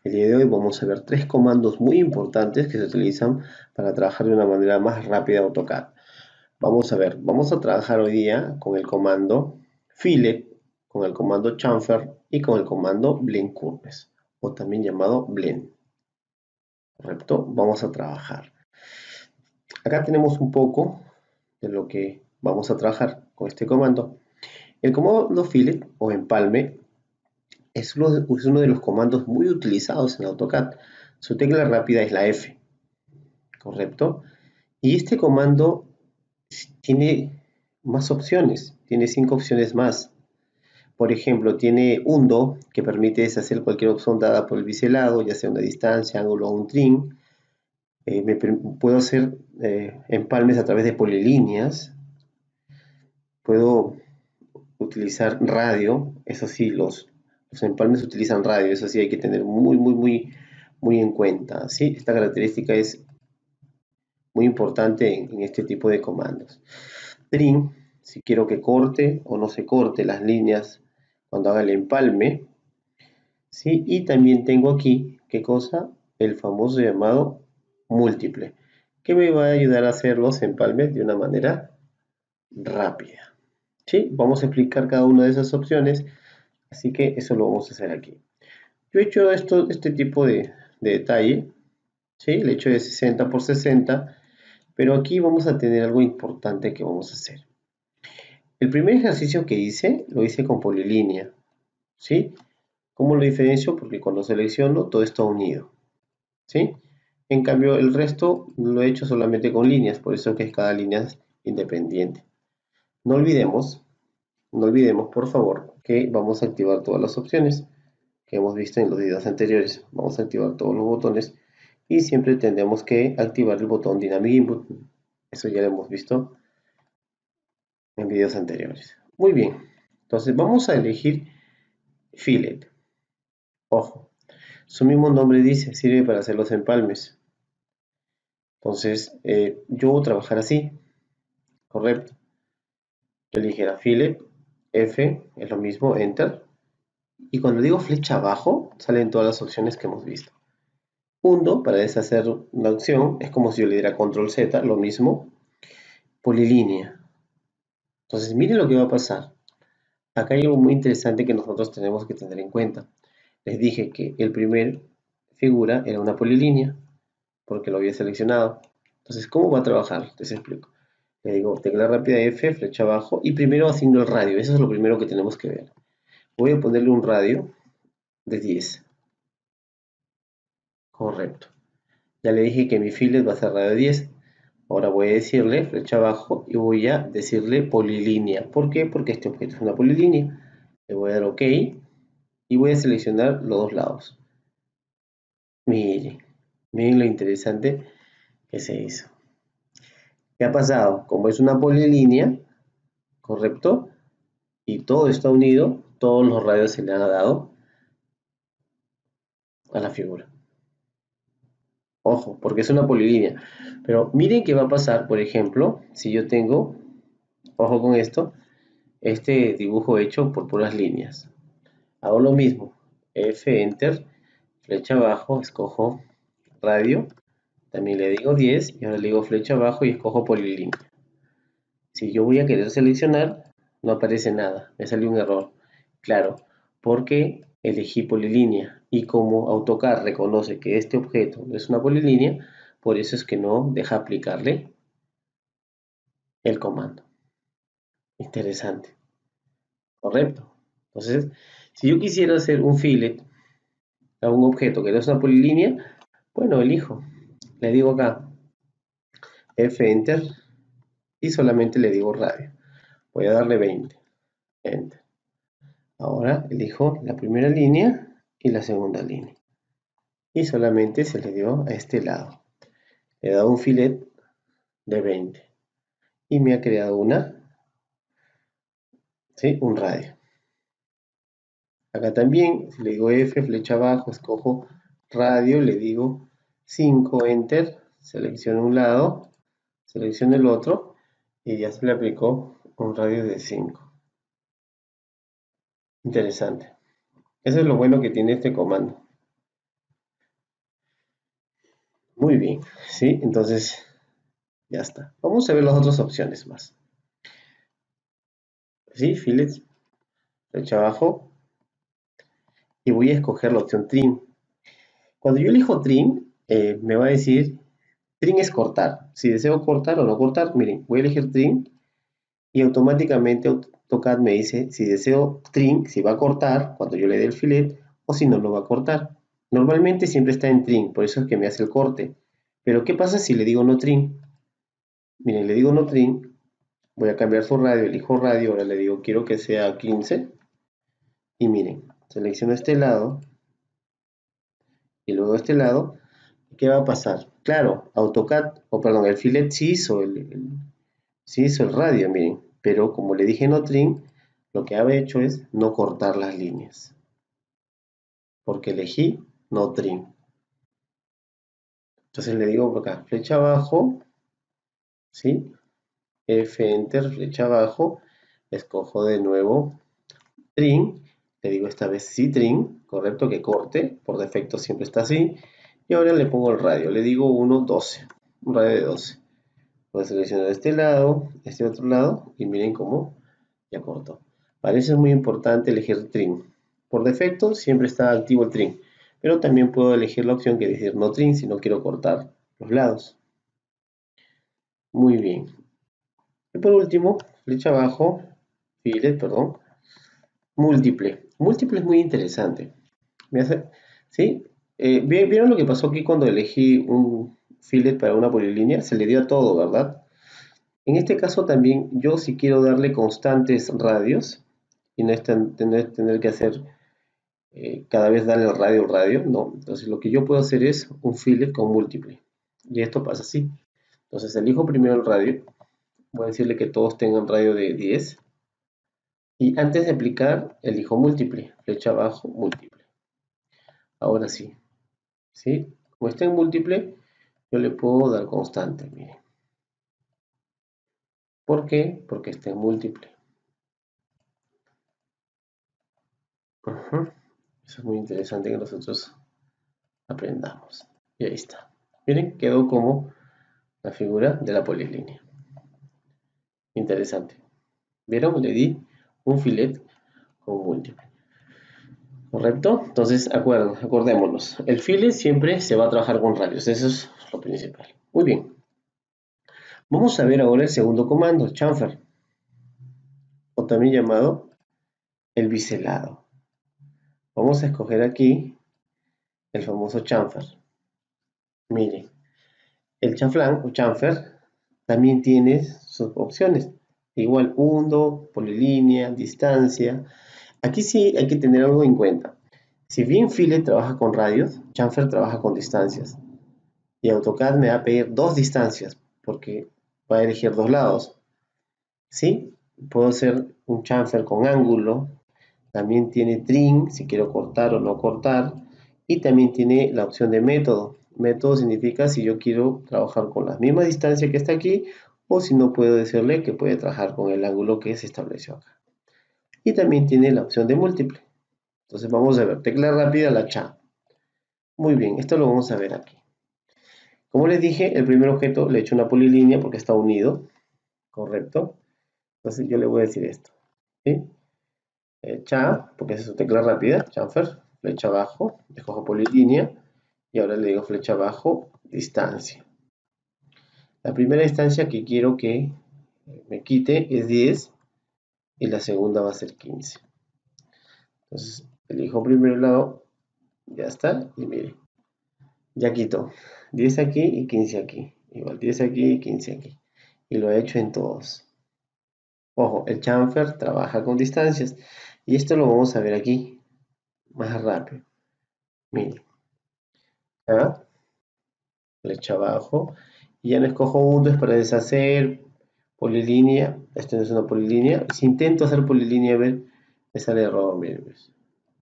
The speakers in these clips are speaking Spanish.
El día de hoy vamos a ver tres comandos muy importantes que se utilizan para trabajar de una manera más rápida en AutoCAD. Vamos a trabajar hoy día con el comando fillet, con el comando chamfer y con el comando blend curves, o también llamado blend. ¿Correcto? Vamos a trabajar. Acá tenemos un poco de lo que vamos a trabajar con este comando. El comando fillet o empalme es uno de los comandos muy utilizados en AutoCAD. Su tecla rápida es la F, ¿correcto? Y este comando tiene más opciones, tiene 5 opciones más. Por ejemplo, tiene undo, que permite deshacer cualquier opción dada por el biselado, ya sea una distancia, ángulo o un trim. Puedo hacer empalmes a través de polilíneas. Puedo utilizar radio, eso sí, los empalmes utilizan radio, eso sí hay que tener muy en cuenta, ¿sí? Esta característica es muy importante en este tipo de comandos. Trim, si quiero que corte o no se corte las líneas cuando haga el empalme, ¿sí? Y también tengo aquí, ¿qué cosa? El famoso llamado múltiple, que me va a ayudar a hacer los empalmes de una manera rápida, ¿sí? Vamos a explicar cada una de esas opciones, así que eso lo vamos a hacer aquí. Yo he hecho este tipo de detalle, ¿sí? Le he hecho de 60 por 60, pero aquí vamos a tener algo importante que vamos a hacer. El primer ejercicio que hice, lo hice con polilínea, ¿sí? ¿Cómo lo diferencio? Porque cuando selecciono todo está unido, ¿sí? En cambio, el resto lo he hecho solamente con líneas, por eso que cada línea es independiente. No olvidemos, no olvidemos, por favor, que vamos a activar todas las opciones que hemos visto en los videos anteriores. Vamos a activar todos los botones y siempre tendremos que activar el botón Dynamic Input. Eso ya lo hemos visto en videos anteriores. Muy bien, entonces vamos a elegir Fillet. Ojo, su mismo nombre dice, sirve para hacer los empalmes. Entonces, yo voy a trabajar así, correcto. Yo eligiera Fillet, F, es lo mismo, Enter. Y cuando digo flecha abajo, salen todas las opciones que hemos visto. Undo, para deshacer una opción, es como si yo le diera Control Z, lo mismo. Polilínea. Entonces, miren lo que va a pasar. Acá hay algo muy interesante que nosotros tenemos que tener en cuenta. Les dije que el primer figura era una polilínea, porque lo había seleccionado. Entonces, ¿cómo va a trabajar? Les explico. Le digo tecla rápida F, flecha abajo, y primero asigno el radio. Eso es lo primero que tenemos que ver. Voy a ponerle un radio de 10. Correcto. Ya le dije que mi fillet va a ser radio de 10. Ahora voy a decirle flecha abajo y voy a decirle polilínea. ¿Por qué? Porque este objeto es una polilínea. Le voy a dar OK y voy a seleccionar los dos lados. Miren, miren lo interesante que se hizo. ¿Qué ha pasado? Como es una polilínea, ¿correcto? Y todo está unido, todos los radios se le han dado a la figura. Ojo, porque es una polilínea. Pero miren qué va a pasar, por ejemplo, si yo tengo, ojo con esto, este dibujo hecho por puras líneas. Hago lo mismo, F, Enter, flecha abajo, escojo radio, también le digo 10 y ahora le digo flecha abajo y escojo polilínea. Si yo voy a querer seleccionar, no aparece nada, me salió un error. Claro, porque elegí polilínea y como AutoCAD reconoce que este objeto no es una polilínea, por eso es que no deja aplicarle el comando. Interesante, ¿correcto? Entonces, si yo quisiera hacer un fillet a un objeto que no es una polilínea, bueno, elijo. Le digo acá F Enter y solamente le digo radio. Voy a darle 20. Enter. Ahora elijo la primera línea y la segunda línea. Y solamente se le dio a este lado. Le he dado un fillet de 20. Y me ha creado ¿sí? Un radio. Acá también, si le digo F, flecha abajo, escojo radio, le digo 5, Enter, selecciono un lado, selecciono el otro y ya se le aplicó un radio de 5. Interesante. Eso es lo bueno que tiene este comando. Muy bien, ¿sí? Entonces, ya está. Vamos a ver las otras opciones más. ¿Sí? Fillet, flecha abajo. Y voy a escoger la opción trim. Cuando yo elijo trim, me va a decir, trim es cortar. Si deseo cortar o no cortar, miren, voy a elegir trim y automáticamente AutoCAD me dice si deseo trim, si va a cortar cuando yo le dé el filet o si no lo va a cortar. Normalmente siempre está en trim, por eso es que me hace el corte. Pero ¿qué pasa si le digo no trim? Miren, le digo no trim, voy a cambiar su radio, elijo radio, ahora le digo quiero que sea 15 y miren, selecciono este lado y luego este lado. ¿Qué va a pasar? Claro, AutoCAD, o perdón, el filet sí hizo el radio, miren, pero como le dije no trim, lo que había hecho es no cortar las líneas, porque elegí no trim. Entonces le digo por acá, flecha abajo, ¿sí? F, Enter, flecha abajo, escojo de nuevo trim, le digo esta vez sí trim, correcto, que corte, por defecto siempre está así, y ahora le pongo el radio, le digo 1.12, un radio de 12. Voy a seleccionar este otro lado, y miren cómo ya cortó. Para eso es muy importante elegir trim. Por defecto siempre está activo el trim, pero también puedo elegir la opción que dice no trim si no quiero cortar los lados. Muy bien. Y por último, flecha abajo, fillet, perdón, múltiple. Múltiple es muy interesante. Me hace, ¿sí? ¿Vieron lo que pasó aquí cuando elegí un fillet para una polilínea? Se le dio a todo, ¿verdad? En este caso también yo si quiero darle constantes radios y no es tener que hacer cada vez darle el radio, no. Entonces lo que yo puedo hacer es un fillet con múltiple. Y esto pasa así. Entonces elijo primero el radio. Voy a decirle que todos tengan radio de 10. Y antes de aplicar, elijo múltiple. Flecha abajo, múltiple. Ahora sí. ¿Sí? Como está en múltiple, yo le puedo dar constante. Miren. ¿Por qué? Porque está en múltiple. Eso es muy interesante que nosotros aprendamos. Y ahí está. Miren, quedó como la figura de la polilínea. Interesante. ¿Vieron? Le di un filet con múltiple. ¿Correcto? Entonces, acordémonos. El filet siempre se va a trabajar con radios. Eso es lo principal. Muy bien. Vamos a ver ahora el segundo comando, chamfer, o también llamado el biselado. Vamos a escoger aquí el famoso chamfer. Miren, el chanflán o chamfer también tiene sus opciones. Igual, hundo, polilínea, distancia. Aquí sí hay que tener algo en cuenta. Si bien Fillet trabaja con radios, chamfer trabaja con distancias. Y AutoCAD me va a pedir dos distancias, porque va a elegir dos lados. ¿Sí? Puedo hacer un chamfer con ángulo. También tiene trim, si quiero cortar o no cortar. Y también tiene la opción de método. Método significa si yo quiero trabajar con la misma distancia que está aquí, o si no puedo decirle que puede trabajar con el ángulo que se estableció acá. Y también tiene la opción de múltiple. Entonces vamos a ver, tecla rápida, la cha. Muy bien, esto lo vamos a ver aquí. Como les dije, el primer objeto le he hecho una polilínea porque está unido, ¿correcto? Entonces yo le voy a decir esto, ¿sí? Cha, porque es su tecla rápida, chamfer, flecha abajo, escojo polilínea, y ahora le digo flecha abajo, distancia. La primera distancia que quiero que me quite es 10, y la segunda va a ser 15. Entonces, elijo primero el lado, ya está, y mire, ya quito 10 aquí y 15 aquí. Igual 10 aquí y 15 aquí. Y lo he hecho en todos. Ojo, el chamfer trabaja con distancias. Y esto lo vamos a ver aquí, más rápido. Miren, ¿ya? Flecha abajo. Y ya no escojo hundos para deshacer. Polilínea. Esto no es una polilínea. Si intento hacer polilínea, ver, me sale error. Miren, pues,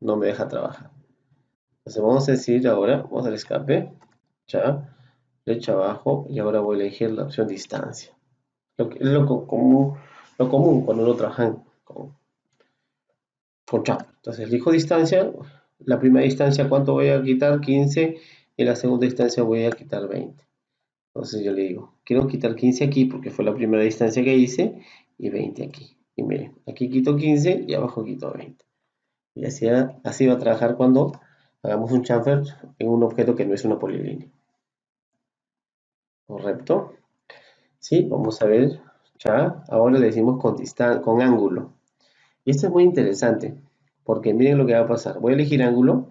no me deja trabajar. Entonces vamos a decir ahora, vamos al escape. Ya. Flecha abajo. Y ahora voy a elegir la opción distancia. Es lo común cuando uno trabaja con chamfer. Entonces elijo distancia. La primera distancia, ¿cuánto voy a quitar? 15. y en la segunda distancia voy a quitar 20. Entonces yo le digo, quiero quitar 15 aquí porque fue la primera distancia que hice y 20 aquí. Y miren, aquí quito 15 y abajo quito 20. Y así va a trabajar cuando hagamos un chamfer en un objeto que no es una polilínea. ¿Correcto? Sí, vamos a ver. Ya, ahora le decimos con ángulo. Y esto es muy interesante, porque miren lo que va a pasar. Voy a elegir ángulo.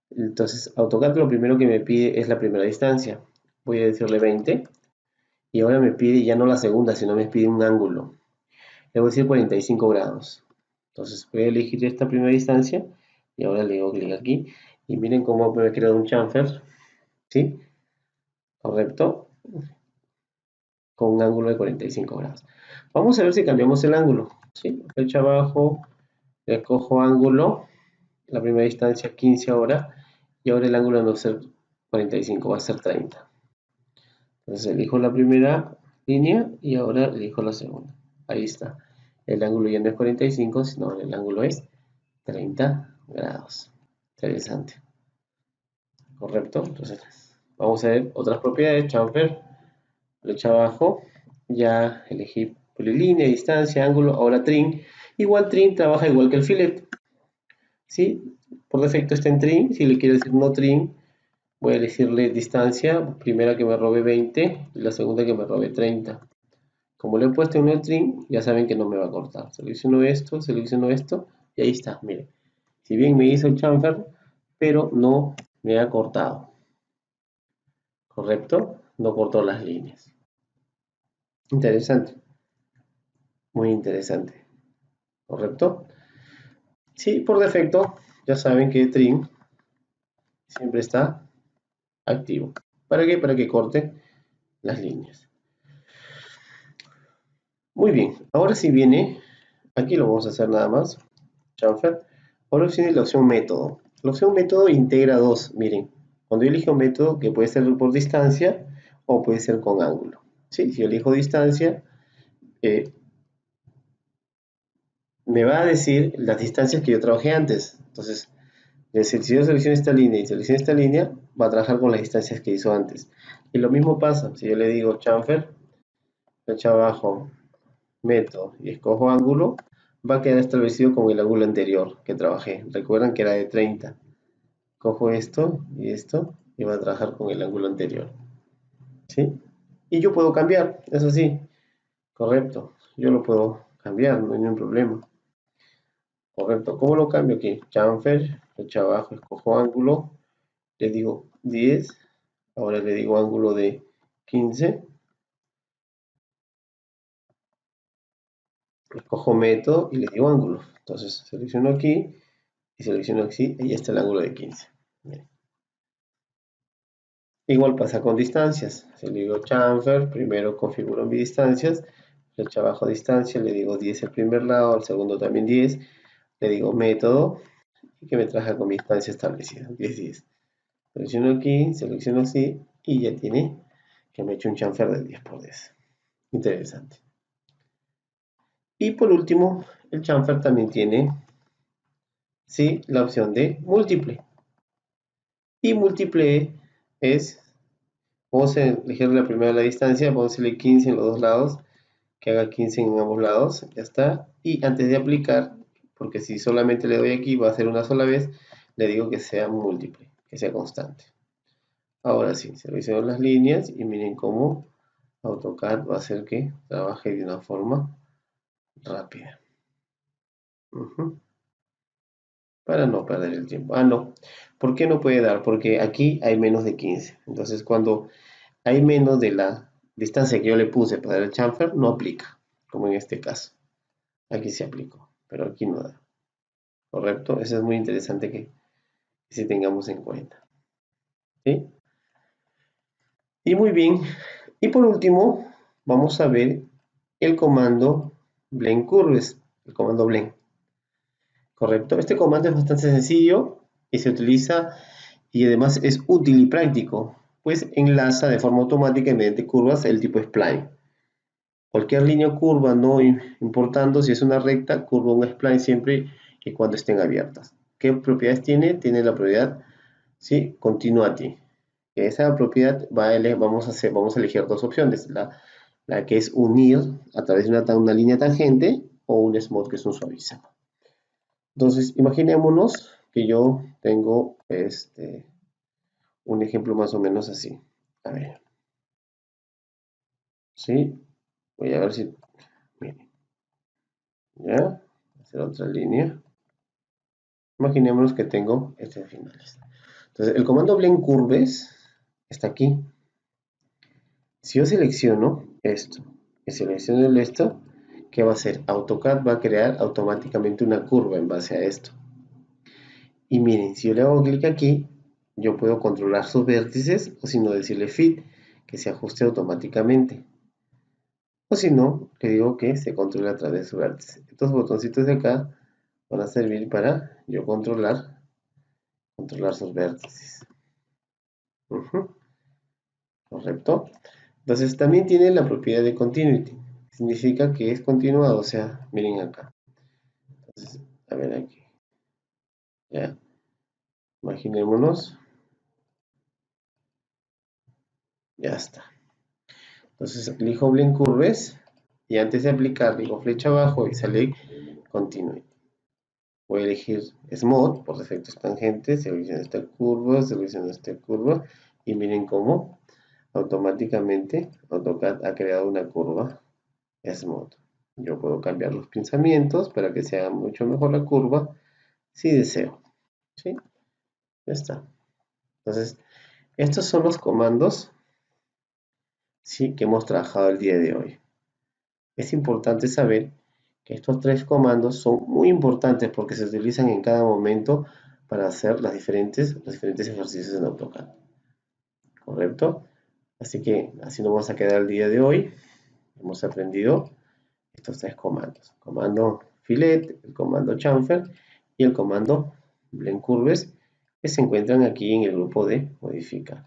Entonces, AutoCAD lo primero que me pide es la primera distancia. Voy a decirle 20. Y ahora me pide ya no la segunda, sino me pide un ángulo. Le voy a decir 45 grados. Entonces voy a elegir esta primera distancia y ahora le digo clic aquí. Y miren cómo me ha creado un chamfer, ¿sí? Correcto, con un ángulo de 45 grados. Vamos a ver si cambiamos el ángulo, ¿sí? Flecha abajo, escojo ángulo, la primera distancia 15 ahora, y ahora el ángulo no va a ser 45, va a ser 30. Entonces elijo la primera línea y ahora elijo la segunda. Ahí está. El ángulo ya no es 45, sino el ángulo es 30 grados. Interesante. Correcto. Entonces, vamos a ver otras propiedades. Chamfer, flecha abajo. Ya elegí polilínea, distancia, ángulo. Ahora trim. Igual trim trabaja igual que el fillet. ¿Sí? Por defecto está en trim. Si le quiero decir no trim, voy a elegirle distancia. Primera que me robe 20 y la segunda que me robe 30. Como le he puesto un trim, ya saben que no me va a cortar. Selecciono esto y ahí está, miren. Si bien me hizo el chamfer, pero no me ha cortado. ¿Correcto? No cortó las líneas. Interesante. Muy interesante. ¿Correcto? Sí, por defecto, ya saben que trim siempre está activo. ¿Para qué? Para que corte las líneas. Muy bien, ahora sí viene, aquí lo vamos a hacer nada más, chamfer. Ahora viene la opción método. La opción método integra dos, miren. Cuando yo elijo método, que puede ser por distancia o puede ser con ángulo. ¿Sí? Si yo elijo distancia, me va a decir las distancias que yo trabajé antes. Entonces, es decir, si yo selecciono esta línea y selecciono esta línea, va a trabajar con las distancias que hizo antes. Y lo mismo pasa, si yo le digo chamfer, flecha abajo, método y escojo ángulo, va a quedar establecido con el ángulo anterior que trabajé. Recuerdan que era de 30. Cojo esto y va a trabajar con el ángulo anterior. ¿Sí? Y yo puedo cambiar, eso sí, correcto. Yo lo puedo cambiar, no hay ningún problema. Correcto. ¿Cómo lo cambio aquí? Chamfer, flecha abajo, escojo ángulo, le digo 10, ahora le digo ángulo de 15, escojo método y le digo ángulo. Entonces selecciono aquí y selecciono aquí y ya está el ángulo de 15. Bien. Igual pasa con distancias. Si le digo chamfer, primero configuro mis distancias, flecha abajo distancia, le digo 10 al primer lado, al segundo también 10, le digo método y que me traje con mi distancia establecida, 10, 10. Selecciono aquí, selecciono así y ya tiene que me he hecho un chamfer de 10 por 10. Interesante. Y por último, el chamfer también tiene, sí, la opción de múltiple. Y múltiple es, vamos a elegir la primera la distancia, vamos a hacerle 15 en los dos lados, que haga 15 en ambos lados, ya está. Y antes de aplicar, porque si solamente le doy aquí, va a ser una sola vez, le digo que sea múltiple, que sea constante. Ahora sí, selecciono las líneas y miren cómo AutoCAD va a hacer que trabaje de una forma rápida. Para no perder el tiempo. Ah, no. ¿Por qué no puede dar? Porque aquí hay menos de 15. Entonces, cuando hay menos de la distancia que yo le puse para dar el chamfer, no aplica, como en este caso. Aquí se aplicó, pero aquí no da. ¿Correcto? Eso es muy interesante que sí tengamos en cuenta. ¿Sí? Y muy bien. Y por último, vamos a ver el comando blend curves, el comando blend. ¿Correcto? Este comando es bastante sencillo y se utiliza y además es útil y práctico, pues enlaza de forma automática y mediante curvas el tipo spline. Cualquier línea curva, no importando si es una recta, curva un spline siempre y cuando estén abiertas. ¿Qué propiedades tiene? Tiene la propiedad, ¿sí? Continuity. que esa propiedad vamos a elegir dos opciones, la que es unir a través de una línea tangente o un smooth que es un suavizado. Entonces, imaginémonos que yo tengo un ejemplo más o menos así. A ver, ¿sí? Voy a ver si, miren, ¿ya? Hacer otra línea. Imaginémonos que tengo este de finales. Entonces, el comando blend curves está aquí. Si yo selecciono esto y selecciono esto, ¿qué va a hacer? AutoCAD va a crear automáticamente una curva en base a esto. Y miren, si yo le hago clic aquí, yo puedo controlar sus vértices o si no decirle fit, que se ajuste automáticamente. O si no, le digo que se controle a través de su vértice. Estos botoncitos de acá van a servir para yo controlar sus vértices. ¿Correcto? Entonces también tiene la propiedad de continuity. Significa que es continuado, o sea, miren acá. Entonces, a ver aquí. Ya. Imaginémonos. Ya está. Entonces elijo Blend Curves y antes de aplicar digo flecha abajo y sale Continuity. Voy a elegir Smooth, por defecto es tangente, selecciono esta curva y miren cómo automáticamente AutoCAD ha creado una curva Smooth. Yo puedo cambiar los pinzamientos para que sea mucho mejor la curva si deseo. ¿Sí? Ya está. Entonces, estos son los comandos, ¿sí?, que hemos trabajado el día de hoy. Es importante saber que estos tres comandos son muy importantes porque se utilizan en cada momento para hacer los diferentes ejercicios en AutoCAD. ¿Correcto? Así que así nos vamos a quedar el día de hoy. Hemos aprendido estos tres comandos. El comando Fillet, el comando Chamfer y el comando Blend Curves que se encuentran aquí en el grupo de modificar.